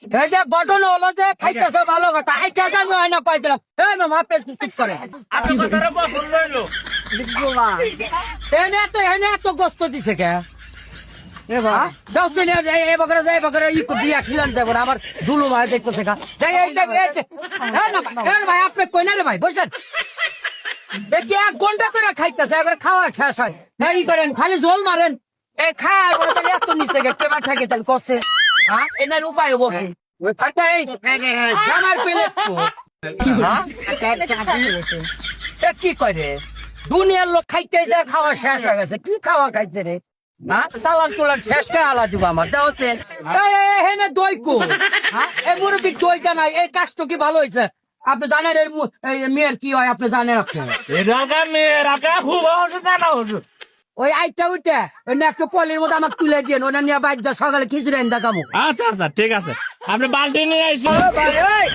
এই যে ঘটনা হলো যে খাইতেছে ভালো কথা আইটা জানি হয় না কয় দিলাম এই মামা আপনি চুপ করে আপনার কথাটা পছন্দ হইলো। এনে এত গোস্ত দিছে কে এবার 10 দিন এ বকরে ই বিয়া খিলান যাবো না আমার জুলুম হয় দেখতেছে কা ভাই আপনি কই না রে ভাই বলছেন কি 1 ঘন্টা ধরে খাইতেছে এবার খাওয়া শেষ হয় ই করেন খালি জল মারেন এই খায় তাহলে এত নিচে গে কেবার থাকে তাহলে কষে হ্যাঁ এনার উপায় হবো কি আমার পেলে কি করে দুনিয়ার লোক খাইতে যায় খাওয়া শেষ হয়ে গেছে কি খাওয়া খাইছে রে চালান চুলান শেষ কে আলা দিব আমার দেওয়া হেনে দই কো এই মুরব্বী দই নাই এই কাজটা কি ভালো হয়েছে আপনি জানেন এর মেয়ের কি হয় আপনি জানেন আপনি এলাকা মেয়েরাকা খুব ওষুধ না ওষুধ। ওই আইটা উইটা একটা পলির মধ্যে আমাকে তুলে দিয়ে ওনা নিয়ে বাইক যা সকালে খিচুড়ি এনে দেখাবো আচ্ছা আচ্ছা ঠিক আছে, আপনি বালতি নিয়ে আইসি। ভাই